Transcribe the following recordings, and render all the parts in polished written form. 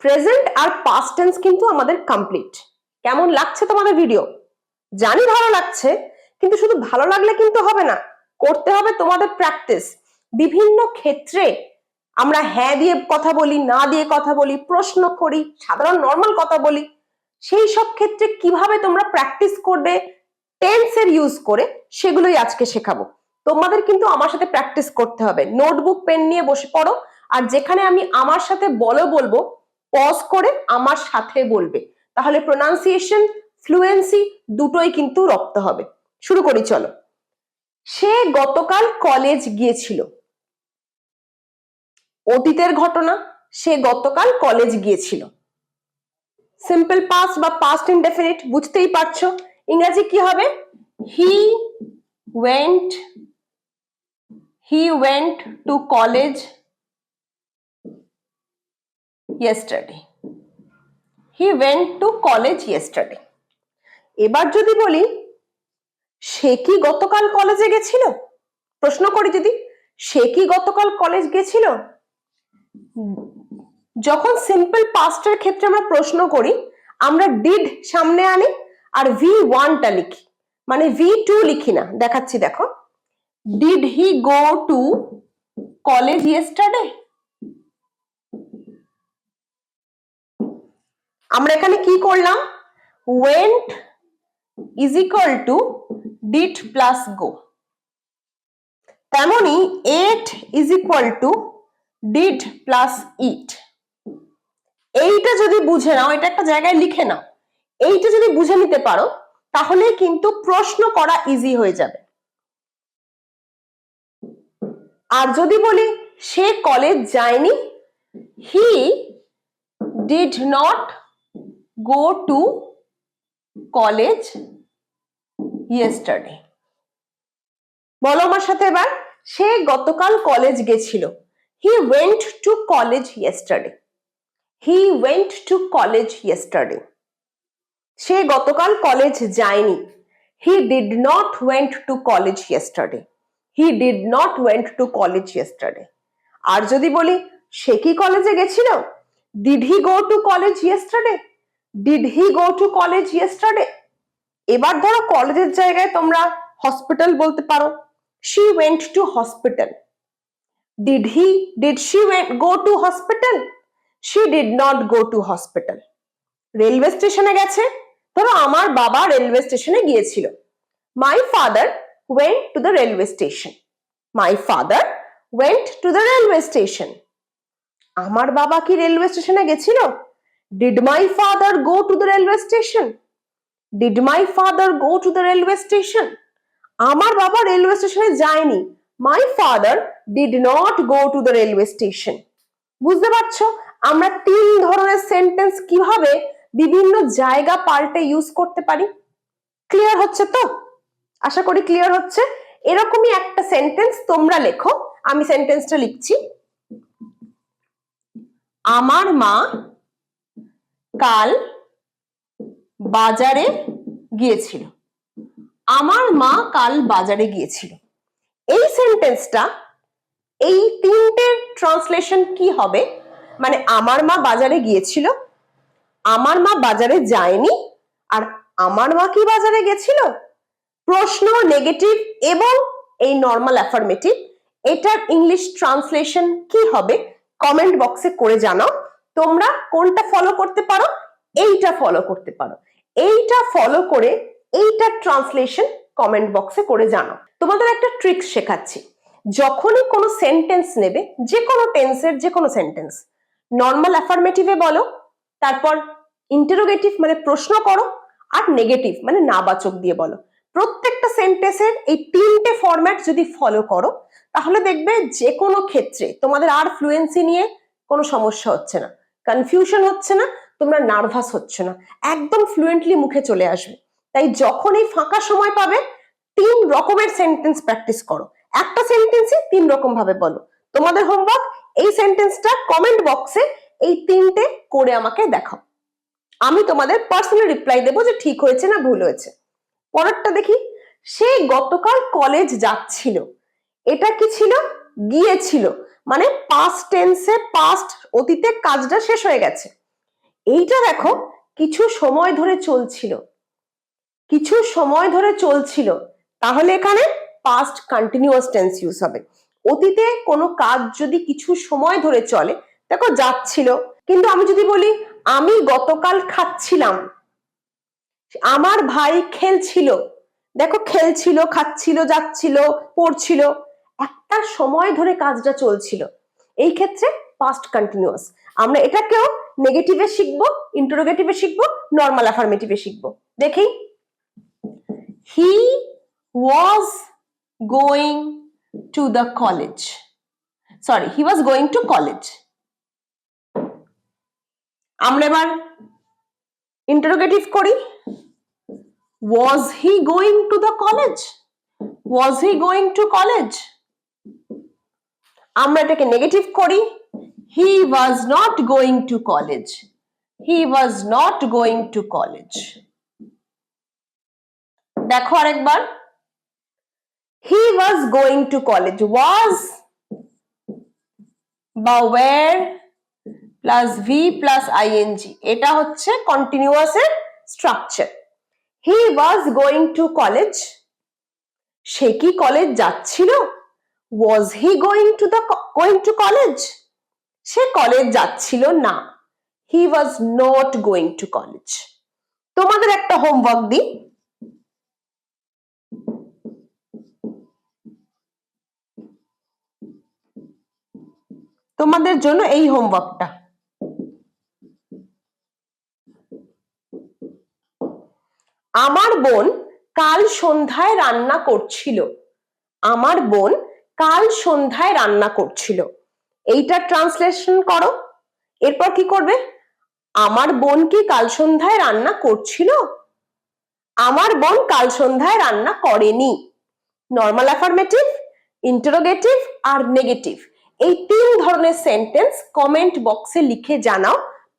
Present আর past tense কিন্তু আমাদের complete. কেমন লাগছে তোমাদের ভিডিও? জানি ভালো লাগছে, কিন্তু শুধু ভালো লাগলে কিন্তু হবে না, করতে হবে তোমাদের প্র্যাকটিস। বিভিন্ন ক্ষেত্রে আমরা হ্যাঁ দিয়ে কথা বলি, না দিয়ে কথা বলি, প্রশ্ন করি, সাধারণ নর্মাল কথা বলি। সেই সব ক্ষেত্রে কিভাবে তোমরা প্র্যাকটিস করবে টেন্সের ইউজ করে, সেগুলোই আজকে শেখাবো। তোমাদের কিন্তু আমার সাথে প্র্যাকটিস করতে হবে। নোটবুক পেন নিয়ে বসে পড়ো, আর যেখানে আমি আমার সাথে বলবো পজ করে আমার সাথে বলবে, তাহলে প্রোনাউন্সিয়েশন, ফ্লুয়েন্সি দুটোই কিন্তু রপ্ত হবে। শুরু করি, চলো। সে গতকাল কলেজ গিয়েছিল। অতীতের ঘটনা, সে গতকাল কলেজ গিয়েছিল। সিম্পল পাস্ট বা পাস্ট ইনডেফিনিট বুঝতেই পারছো, ইংরেজি কি হবে? হি went to college yesterday. He went to college yesterday. এবার যদি বলি সে কি গতকাল কলেজে গেছিল, প্রশ্ন করি যদি সে কি গতকাল কলেজ গেছিল, যখন সিম্পল পাস্টের ক্ষেত্রে আমরা প্রশ্ন করি আমরা ডিড সামনে আনি আর V1টা লিখি, মানে V2 লিখি না। দেখাচ্ছি, দেখো। Did he go to college yesterday? আমরা এখানে কি করলাম? went is equal to did plus go, তেমনি ate is equal to did plus eat। এইটা যদি বুঝে নাও, এটা একটা জায়গায় লিখে নাও, এইটা যদি বুঝে নিতে পারো তাহলে কিন্তু প্রশ্ন করা ইজি হয়ে যাবে। আর যদি বলি সে কলেজ যায়নি, he did not go to college yesterday. বলো আমার সাথে এবার, সে গতকাল কলেজ গেছিল। He went to college yesterday. He went to college yesterday. সে গতকাল কলেজ যায়নি। He did not went to college yesterday. He did not went to college yesterday. আর যদি বলি সে কি কলেজে গেছিল, did he go to college yesterday? Did he go to college yesterday. এবার ধরো কলেজের জায়গায় তোমরা হসপিটাল বলতে পারো, she went to hospital. did she go to hospital? she did not go to hospital. Railway স্টেশনে গেছে, ধরো আমার বাবা রেলওয়ে স্টেশনে গিয়েছিল। my father went to the railway station. my father went to the railway station. আমার বাবা কি রেলওয়ে স্টেশনে গেছিল? did my father go to the railway station? did my father go to the railway station? আমার বাবা railway স্টেশনে যায়নি। my father did not go to the railway station. বুঝতে পারছো আমরা তিন ধরনের সেন্টেন্স কিভাবে বিভিন্ন জায়গা পাল্টে ইউজ করতে পারি? ক্লিয়ার হচ্ছে তো? আশা করি ক্লিয়ার হচ্ছে। এরকমই একটা সেন্টেন্স তোমরা লেখো, আমি সেন্টেন্সটা লিখছি। আমার মা কাল বাজারে গিয়েছিল। আমার মা কাল বাজারে গিয়েছিল। এই সেন্টেন্সটা, এই তিনটে ট্রান্সলেশন কি হবে? মানে আমার মা বাজারে গিয়েছিল, আমার মা বাজারে যায়নি, আর আমার মা কি বাজারে গেছিল? প্রশ্ন, নেগেটিভ এবং এই নর্মাল অ্যাফার্মেটিভ, এটার ইংলিশ ট্রান্সলেশন কি হবে কমেন্ট বক্সে করে জানাও। তোমরা কোনটা ফলো করতে পারো? এইটা ফলো করতে পারো। এইটা ফলো করে এইটার ট্রান্সলেশন কমেন্ট বক্সে করে জানাও। তোমাদের একটা ট্রিক্স শেখাচ্ছি। যখনই কোনো সেন্টেন্স নেবে, যে কোনো টেন্সের যে কোনো সেন্টেন্স, নর্মাল অ্যাফার্মেটিভে বলো, তারপর ইন্টারোগেটিভ মানে প্রশ্ন করো, আর নেগেটিভ মানে নাবাচক দিয়ে বলো। প্রত্যেকটা সেন্টেন্সের এই তিনটে ফরম্যাট যদি ফলো করো তাহলে দেখবে যে কোনো ক্ষেত্রে তোমাদের আর ফ্লুয়েন্সি নিয়ে কোনো সমস্যা হচ্ছে না, কনফিউশন হচ্ছে না, তোমরা নার্ভাস হচ্ছে না, একদম ফ্লুয়েন্টলি মুখে চলে আসবে। তাই যখনই ফাঁকা সময় পাবে তিন রকমের সেন্টেন্স প্র্যাকটিস করো, একটা সেন্টেন্সই তিন রকম ভাবে বলো। তোমাদের হোমওয়ার্ক, এই সেন্টেন্সটা কমেন্ট বক্সে এই তিনটে করে আমাকে দেখাও, আমি তোমাদের পার্সোনাল রিপ্লাই দেবো যে ঠিক হয়েছে না ভুল হয়েছে। পরেরটা দেখি, সে গতকাল কলেজ যাচ্ছিল। এটা কি ছিল? গিয়েছিল, মানে পাস্ট টেন্সে, পাস্ট অতীতে কাজটা শেষ হয়ে গেছে। এইটা দেখো কিছু সময় ধরে চলছিল, কিছু সময় ধরে চলছিল, তাহলে এখানে পাস্ট কন্টিনিউয়াস টেন্স ইউজ হবে। অতীতে কোনো কাজ যদি কিছু সময় ধরে চলে, দেখো যাচ্ছিল, কিন্তু আমি যদি বলি আমি গতকাল খাচ্ছিলাম, আমার ভাই খেলছিল, দেখো খেলছিল, খাচ্ছিল, যাচ্ছিল, পড়ছিল, একটা সময় ধরে কাজটা চলছিল, এই ক্ষেত্রে পাস্ট কন্টিনিউয়াস। আমরা এটাকেও নেগেটিভে শিখবো, ইন্টারোগেটিভে শিখবো, নর্মাল অ্যাফার্মেটিভে শিখবো। দেখি, he was going to the college, sorry he was going to college. আমরা এবার ইন্টারোগেটিভ করি, was he going to the college, was he going to college? আমরা এটাকে নেগেটিভ করি, he was not going to college, he was not going to college। দেখো আরেকবার, he was going to college, was বা were plus V plus ING, এটা হচ্ছে continuous এর structure. He was going to college, সে কি college যাচ্ছিল? Was he going to college, সে কলেজ যাচ্ছিল না, he was not going to college. তোমাদের একটা হোমওয়ার্ক দিই, তোমাদের জন্য এই হোমওয়ার্কটা, আমার বোন কাল সন্ধ্যায় রান্না করছিল, আমার বোন কাল সন্ধ্যায় রান্না করছিল, এইটা ট্রান্সলেশন করো। এরপর কি করবে, আমার বোন কি কাল সন্ধ্যায় রান্না করছিল? আমার বোন কাল সন্ধ্যায় রান্না করেনি। নর্মাল অ্যাফার্মেটিভ, ইন্টারোগেটিভ আর নেগেটিভ, এই তিন ধরনের সেন্টেন্স কমেন্ট বক্সে লিখে জানাও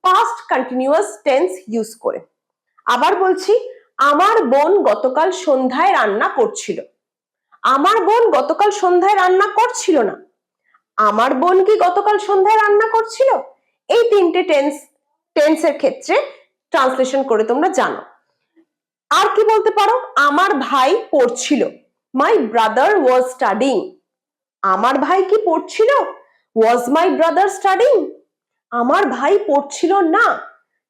পাস্ট কন্টিনিউয়াস টেন্স ইউজ করে। আবার বলছি, আমার বোন গতকাল সন্ধ্যায় রান্না করছিল, আমার বোন গতকাল সন্ধ্যায় রান্না করছিল না, আমার বোন কি গতকাল সন্ধ্যায় রান্না করছিল? এই তিনটে টেন্সের ক্ষেত্রে ট্রান্সলেশন করে তোমরা জানো। আর কি বলতে পারো, আমার ভাই পড়ছিল, মাই ব্রাদার ওয়াজ স্টাডিং, আমার ভাই কি পড়ছিল? ওয়াজ মাই ব্রাদার স্টাডিং, আমার ভাই পড়ছিল না,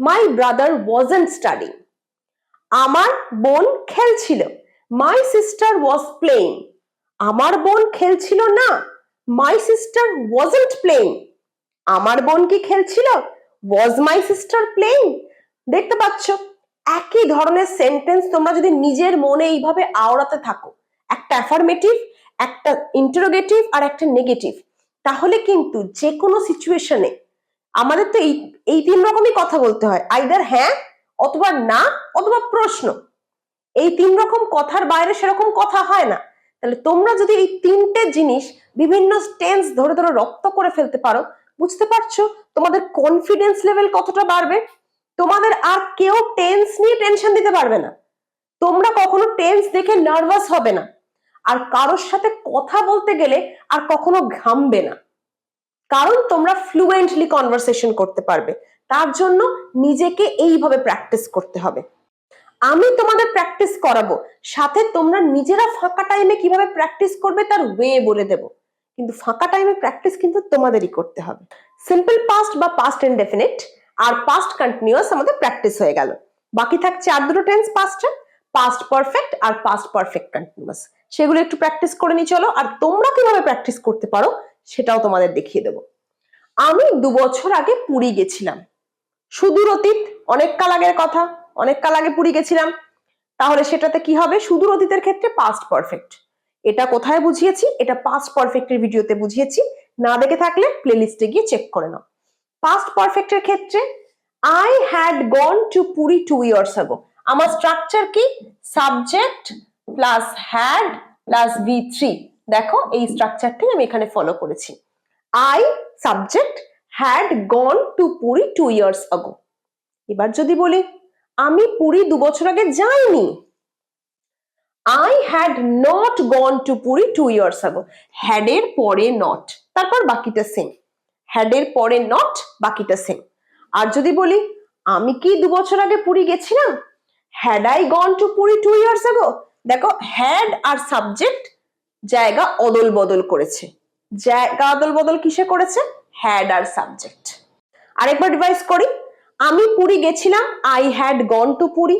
মাই ব্রাদার ওয়াজন্ট স্টাডিং। আমার বোন খেলছিল, মাই সিস্টার ওয়াজ প্লেইং, আমার বোন খেলছিল না, মাই সিস্টার ওয়াজন্ট প্লেইং। আমার বোন কি খেলছিল? ওয়াজ মাই সিস্টার প্লেইং। দেখতে পাচ্ছ, একই ধরনের সেন্টেন্স তোমরা যদি নিজের মনে এইভাবে আওড়াতে থাকো, একটা অ্যাফার্মেটিভ, একটা ইন্টারোগেটিভ আর একটা নেগেটিভ, তাহলে কিন্তু যে কোনো সিচুয়েশনে আমাদের তো এই তিন রকমই কথা বলতে হয়, আইদার হ্যাঁ অথবা না অথবা প্রশ্ন, এই তিন রকম কথার বাইরে সেরকম কথা হয় না। তাহলে তোমরা যদি এই তিনটে জিনিস বিভিন্ন টেন্স ধরে ধরে রপ্ত করে ফেলতে পারো, বুঝতে পারছো তোমাদের কনফিডেন্স লেভেল কতটা বাড়বে। তোমাদের আর কেউ টেন্স নিয়ে টেনশন দিতে পারবে না, তোমরা কখনো টেন্স দেখে নার্ভাস হবে না, আর কারোর সাথে কথা বলতে গেলে আর কখনো ঘামবে না, কারণ তোমরা ফ্লুয়েন্টলি কনভারসেশন করতে পারবে। তার জন্য নিজেকে এইভাবে প্র্যাকটিস করতে হবে। আমি তোমাদের প্র্যাকটিস করাবো, সাথে তোমরা নিজেরা ফাঁকা টাইমে কিভাবে প্র্যাকটিস করবে তার ওয়ে বলে দেব, কিন্তু ফাঁকা টাইমে প্র্যাকটিস কিন্তু তোমাদেরই করতে হবে। সিম্পল পাস্ট বা পাস্ট ইনডেফিনিট আর পাস্ট কন্টিনিউয়াস আমাদের প্র্যাকটিস হয়ে গেল, বাকি থাকছে আর দুটো টেন্স পাস্টে, পাস্ট পারফেক্ট আর পাস্ট পারফেক্ট কন্টিনিউয়াস। সেগুলো একটু প্র্যাকটিস করে নি চলো, আর তোমরা কিভাবে প্র্যাকটিস করতে পারো সেটাও তোমাদের দেখিয়ে দেবো। আমি 2 বছর আগে পুরী গেছিলাম, সুদূর অতীত, অনেক কাল আগের কথা, অনেক কাল আগে পুরী গেছিলাম, তাহলে সেটাতে কি হবে, সুদূর অতীতের ক্ষেত্রে পাস্ট পারফেক্ট। এটা কোথায় বুঝিয়েছি, এটা পাস্ট পারফেক্টের ভিডিওতে বুঝিয়েছি, না দেখে থাকলে প্লেলিস্টে গিয়ে চেক করে নাও। পাস্ট পারফেক্টের ক্ষেত্রে I had gone to Puri 2 years ago, আমার স্ট্রাকচার কি, subject plus had plus V3। দেখো এই স্ট্রাকচারটাই আমি এখানে ফলো করেছি, I subject, had gone to Puri 2 years ago। এবার যদি বলি আমি পুরী 2 বছর আগে যাইনি, I had not gone to Puri 2 years ago, had এর পরে not, তারপর বাকিটা সেম, had এর পরে not, বাকিটা সেম। আর যদি বলি আমি কি 2 বছর আগে পুরী গেছিলাম? Had I gone to Puri 2 years আগো? দেখো হ্যাড আর সাবজেক্ট জায়গা অদল বদল করেছে। জায়গা অদল বদল কিসে করেছে? হ্যাড আর সাবজেক্ট। আরেকবার রিভাইজ করি, আমি পুরী গেছিলাম, I had gone to Puri.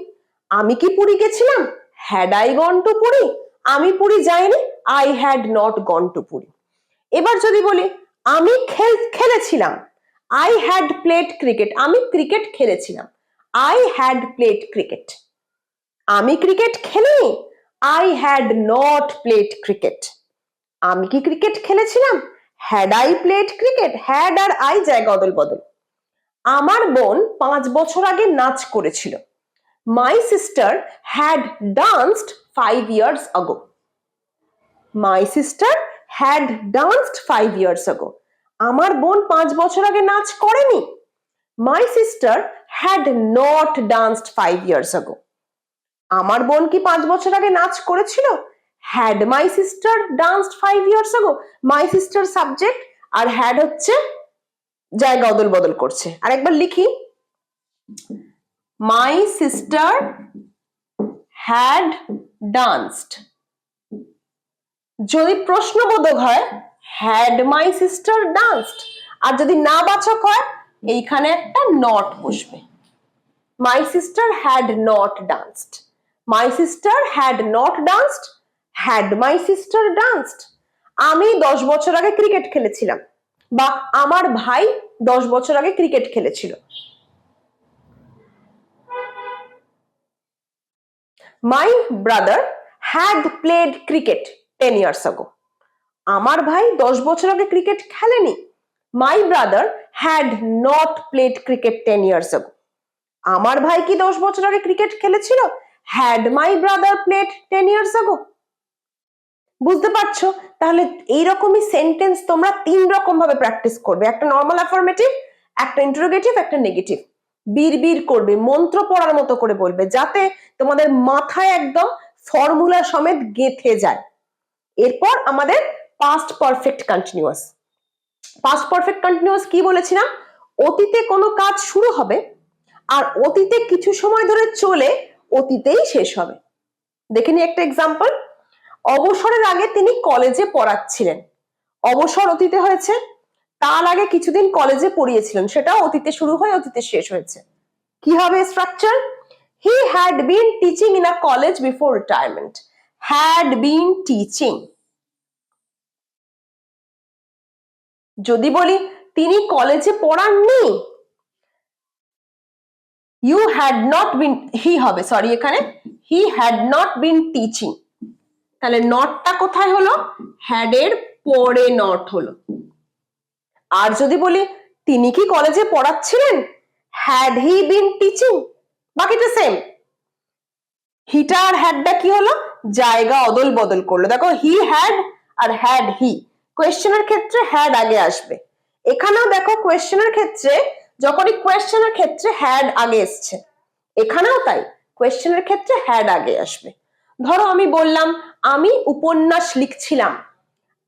আমি কি পুরী গেছিলাম? Had I gone to Puri. আমি পুরী যাইনি, I had not gone to Puri. এবার যদি বলি আমি খেলেছিলাম, আই হ্যাড প্লেড ক্রিকেট। আমি ক্রিকেট খেলেছিলাম, আই হ্যাড প্লেড ক্রিকেট। আমি ক্রিকেট খেলিনি, I had not played cricket. আমি কি ক্রিকেট খেলেছিলাম? Had I played cricket. Had R I জায়গা অদল বদল। আমার বোন 5 বছর আগে নাচ করেছিল, my sister had danced 5 years ago. My sister had danced 5 years ago. আমার বোন 5 বছর আগে নাচ করেনি, my sister had not danced 5 years ago. আমার বোন কি 5 বছর আগে নাচ করেছিল? Had my sister danced 5 years ago. My sister subject আর হ্যাড হচ্ছে জায়গা অদল বদল করছে। আরেকবার লিখি, মাই সিস্টার হ্যাড ডান্সড। যদি প্রশ্নবোধক হয় হ্যাড মাই সিস্টার ডান্সড, আর যদি না বাচক হয় এইখানে একটা নট বসবে। মাই sister had not danced, my sister had not danced, had my sister danced. আমি 10 বছর আগে ক্রিকেট খেলেছিলাম, বা আমার ভাই 10 বছর আগে ক্রিকেট খেলেছিল। My brother had played cricket 10 years ago. আমার ভাই 10 বছর আগে ক্রিকেট খেলেনি, my brother had not played cricket 10 years ago. আমার ভাই কি 10 বছর আগে ক্রিকেট খেলেছিল? Had my brother played 10 years আগো। বুঝতে পারছো? তাহলে এইরকমই সেন্টেন্স তোমরা 3 রকম ভাবে প্র্যাকটিস করবে, একটা নর্মাল অ্যাফার্মেটিভ, একটা ইন্টারোগেটিভ, একটা নেগেটিভ। বীর করবে, মন্ত্র পড়ার মতো করে বলবে, যাতে তোমাদের মাথায় একদম ফর্মুলা সমেত গেঁথে যায়। এরপর আমাদের past perfect continuous. Past perfect continuous কি বলেছিলাম? অতীতে কোনো কাজ শুরু হবে আর অতীতে কিছু সময় ধরে চলে অতীতেই শেষ হবে। দেখে নি একটা এক্সাম্পল। অবসরের আগে তিনি কলেজে পড়াচ্ছিলেন, অবসর অতীতে হয়েছে, তার আগে কিছুদিন কলেজে পড়িয়েছিলেন, সেটাও অতীতে শুরু হয়ে অতীতে শেষ হয়েছে। কি হবে structure? He had been teaching in a college before retirement. Had been teaching. যদি বলি তিনি কলেজে পড়াননি, ইউ হ্যাড নট বিন, হি হবে, সরি এখানে he had not been teaching. তাহলে নটটা কোথায় হলো? হ্যাড এর পরে নট হলো। আর যদি বলি তিনি কি কলেজে পড়াচ্ছিলেন, হ্যাড হি বিন টিচিং। বাকিটা সেম। হিটা আর হ্যাডটা কি হলো? জায়গা অদল বদল করলো। দেখো he had R had he, কোয়েশ্চেনের ক্ষেত্রে হ্যাড আগে আসবে। এখানেও দেখো কোয়েশ্চেনের ক্ষেত্রে, যখনই কোয়েশ্চেনের ক্ষেত্রে হ্যাড আগে এসছে, এখানেও তাই, কোয়েশ্চেনের ক্ষেত্রে হ্যাড আগে আসবে। ধরো আমি বললাম আমি উপন্যাস লিখছিলাম,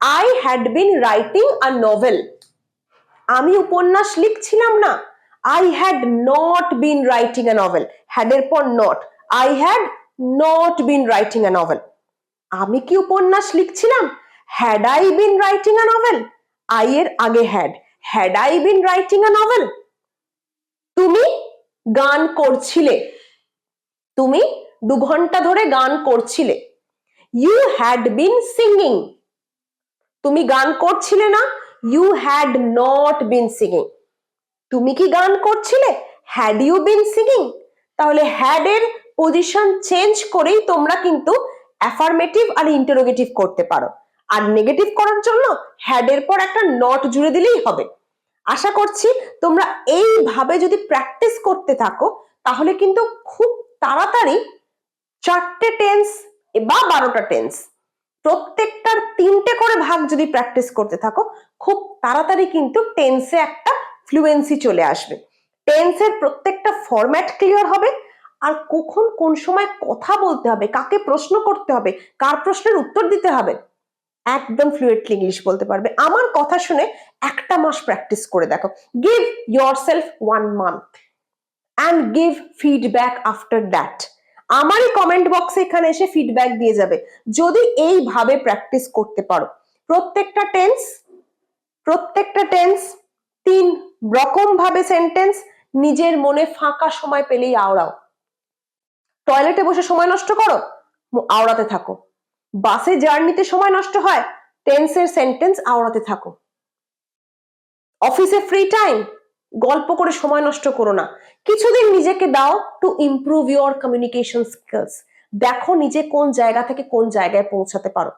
I had been writing a novel. আমি উপন্যাস লিখছিলাম না, I had not been writing a novel. Had এর পর not, I had not been writing a novel. আমি কি উপন্যাস লিখছিলাম? Had I been writing a novel. I এর আগে had, had I been writing a novel. তুমি গান করছিলে, তুমি 2 ঘন্টা ধরে গান করছিলে, ইউ হ্যাড বিন সিঙ্গিং। তুমি গান করছিলে না, you had not been singing. তুমি কি গান করছিলে? Had you been singing. তাহলে হ্যাড এর পজিশন চেঞ্জ করেই তোমরা কিন্তু অ্যাফার্মেটিভ আর ইন্টারোগেটিভ করতে পারো। আর নেগেটিভ করার জন্য হ্যাড এর পর একটা নট জুড়ে দিলেই হবে। আশা করছি তোমরা এইভাবে যদি প্র্যাকটিস করতে থাকো, তাহলে কিন্তু খুব তাড়াতাড়ি 4টে টেন্স বা 12টা টেন্স, প্রত্যেকটার 3টে করে ভাগ যদি প্র্যাকটিস করতে থাকো, খুব তাড়াতাড়ি কিন্তু টেন্সে একটা ফ্লুয়েন্সি চলে আসবে। টেন্সের প্রত্যেকটা ফরম্যাট ক্লিয়ার হবে, আর কখন কোন সময় কথা বলতে হবে, কাকে প্রশ্ন করতে হবে, কার প্রশ্নের উত্তর দিতে হবে, একদম ফ্লুয়েন্টলি ইংলিশ বলতে পারবে। আমার কথা শুনে 1টা মাস প্র্যাকটিস করে দেখো। Give yourself 1 month and give feedback after that. আমারই কমেন্ট বক্সে এখানে এসে ফিডব্যাক দিয়ে যাবে যদি এইভাবে প্র্যাকটিস করতে পারো। প্রত্যেকটা টেন্স 3 রকম ভাবে সেন্টেন্স নিজের মনে ফাঁকা সময় পেলেই আওড়াও। টয়লেটে বসে সময় নষ্ট করো, আওড়াতে থাকো। বাসে জার্নিতে সময় নষ্ট হয়, টেন্সের সেন্টেন্স আওড়াতে থাকো। অফিসে ফ্রি টাইম, গল্প করে সময় নষ্ট করো না। কিছুদিন নিজেকে দাও to improve your communication skills. দেখো নিজে কোন জায়গা থেকে কোন জায়গায় পৌঁছাতে পারো।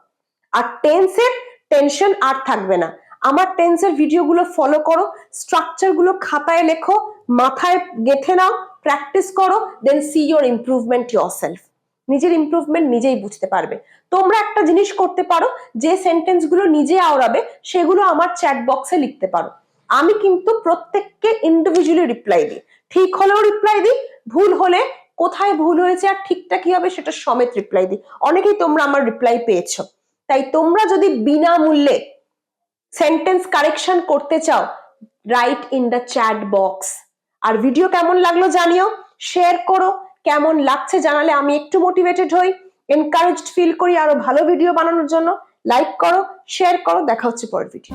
আর টেন্সের টেনশন আর থাকবে না। আমার টেন্সের ভিডিওগুলো ফলো করো, স্ট্রাকচার গুলো খাতায় লেখো, মাথায় গেঁথে নাও, প্র্যাকটিস করো, দেন সি ইউর ইমপ্রুভমেন্ট ইয়োরসেলফ। নিজের ইমপ্রুভমেন্ট নিজেই বুঝতে পারবে। তোমরা একটা জিনিস করতে পারো, যে সেন্টেন্স গুলো নিজে আওড়াবে সেগুলো আমার চ্যাট বক্সে লিখতে পারো। আমি কিন্তু প্রত্যেককে ইন্ডিভিজুয়ালি রিপ্লাই দিই। ঠিক হলেও রিপ্লাই দিই, ভুল হলে কোথায় ভুল হয়েছে আর ঠিকটা কি হবে সেটা সমেত রিপ্লাই দিই। অনেকেই তোমরা আমার রিপ্লাই পেয়েছো। তাই তোমরা যদি বিনামূল্যে সেন্টেন্স কারেকশন করতে চাও, write in the chat box. আর ভিডিও কেমন লাগলো জানিও, শেয়ার করো। কেমন লাগছে জানালে আমি একটু মোটিভেটেড হই, এনকারেজড ফিল করি আরো ভালো ভিডিও বানানোর জন্য। লাইক করো, শেয়ার করো, দেখা হচ্ছে পরের ভিডিও।